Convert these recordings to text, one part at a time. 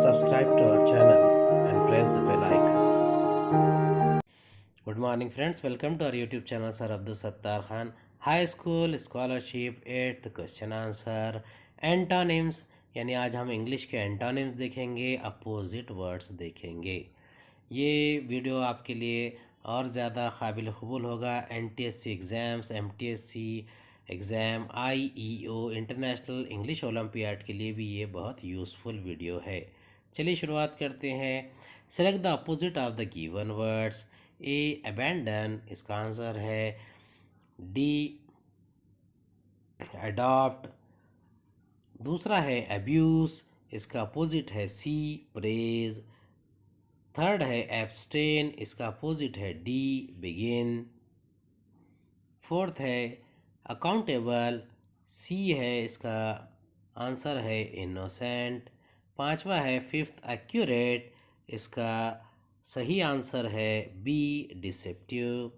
subscribe to our channel and press the bell icon. Good morning friends, welcome to our YouTube channel Sir Abdul Sattar Khan. High School Scholarship 8th Question Answer Antonyms, यानी आज हम English के antonyms देखेंगे, opposite words देखेंगे। ये video आपके लिए और ज़्यादा काबिल कबूल होगा। NTSC exams, MTSC exam, IEO international English olympiad के लिए भी ये बहुत यूज़फुल वीडियो है। चलिए शुरुआत करते हैं। Select the opposite of the given words. A abandon, इसका आंसर है डी अडॉप्ट। दूसरा है अब्यूज़, इसका अपोजिट है सी प्रेज। थर्ड है एब्स्टेन, इसका अपोजिट है डी बिगिन। फोर्थ है अकाउंटेबल, सी है, इसका आंसर है इनोसेंट। पांचवा है फिफ्थ एक्यूरेट, इसका सही आंसर है बी डिसेप्टिव।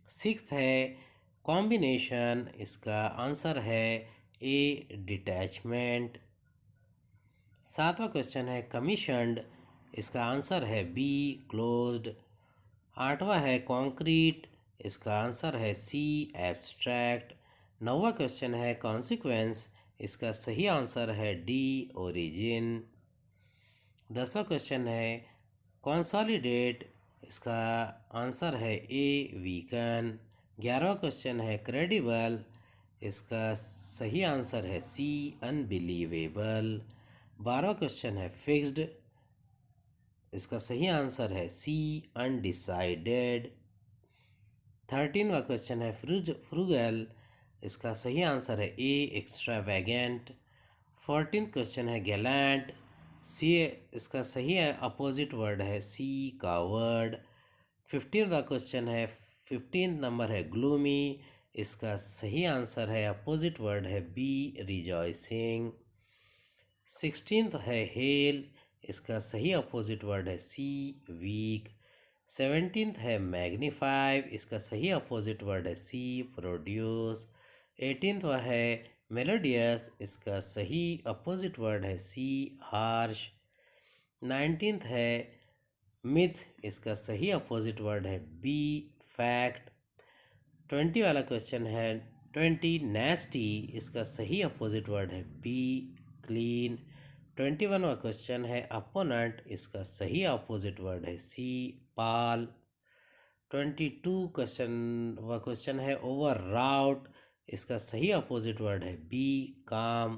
सिक्स्थ है कॉम्बिनेशन, इसका आंसर है ए डिटैचमेंट। सातवां क्वेश्चन है कमीशन्ड, इसका आंसर है बी क्लोज्ड। आठवां है कॉन्क्रीट, इसका आंसर है सी एब्स्ट्रैक्ट। नौवां क्वेश्चन है कॉन्सिक्वेंस, इसका सही आंसर है डी ओरिजिन। 10वां क्वेश्चन है कंसोलिडेट, इसका आंसर है ए वीकन। 11वां क्वेश्चन है क्रेडिबल, इसका सही आंसर है सी अनबिलीवेबल। 12वां क्वेश्चन है फिक्स्ड, इसका सही आंसर है सी अनडिसाइडेड। 13वां क्वेश्चन है फ्रूगल, इसका सही आंसर है ए एक्स्ट्रावेगेंट। 14th क्वेश्चन है गैलेंट, सी, इसका सही अपोजिट वर्ड है सी कावर्ड। 15वां क्वेश्चन है 15 नंबर है ग्लूमी, इसका सही आंसर है अपोजिट वर्ड है बी रिजॉइसिंग। 16th है हेल, इसका सही अपोजिट वर्ड है सी वीक। 17th है मैग्नीफाई, इसका सही अपोजिट वर्ड है सी प्रोड्यूस। 18th है मेलोडियस, इसका सही अपोजिट वर्ड है सी हार्श। 19th है मिथ, इसका सही अपोजिट वर्ड है बी फैक्ट। 20 वाला क्वेश्चन है 20 नेस्टी, इसका सही अपोजिट वर्ड है बी क्लीन। 21वां क्वेश्चन है अपोनेंट, इसका सही अपोजिट वर्ड है सी पाल। 22 क्वेश्चन है ओवर राउट, इसका सही अपोजिट वर्ड है बी काम।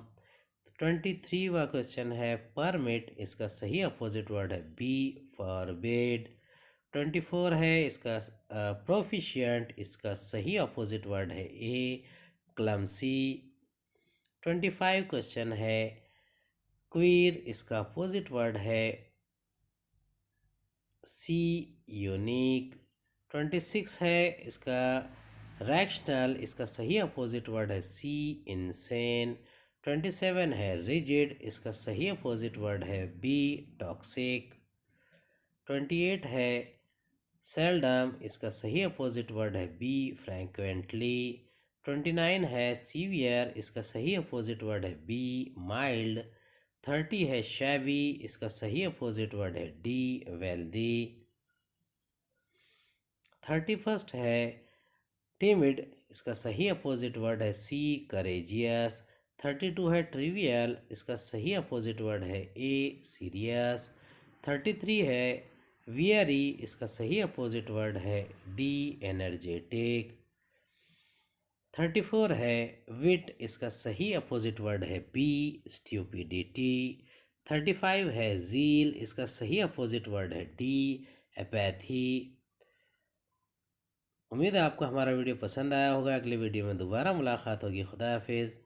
23वां क्वेश्चन है परमिट, इसका सही अपोजिट वर्ड है बी फॉरबिड। 24 है इसका प्रोफिशिएंट, इसका सही अपोजिट वर्ड है ए क्लमसी। 25 क्वेश्चन है क्वीर, इसका अपोजिट वर्ड है सी यूनिक। 26 है इसका रैशनल, इसका सही अपोजिट वर्ड है सी इनसेन। 27 है रिजिड, इसका सही अपोजिट वर्ड है बी टॉक्सिक। 28 है सेल्डम, इसका सही अपोजिट वर्ड है बी फ्रैंक्वेंटली। 29 है सीवियर, इसका सही अपोजिट वर्ड है बी माइल्ड। 30 है शैवी, इसका सही अपोजिट वर्ड है डी वेल्दी। 31st है टिमिड, इसका सही अपोजिट वर्ड है सी करेजियस। 32 है ट्रिवियल, इसका सही अपोजिट वर्ड है ए सीरियस। 33 है वियरी, इसका सही अपोजिट वर्ड है डी एनर्जेटिक। 34 है विट, इसका सही अपोजिट वर्ड है बी स्ट्यूपिडिटी। 35 है जील, इसका सही अपोजिट वर्ड है डी एपैथी। उम्मीद है आपको हमारा वीडियो पसंद आया होगा। अगले वीडियो में दोबारा मुलाकात होगी। खुदा हाफिज़।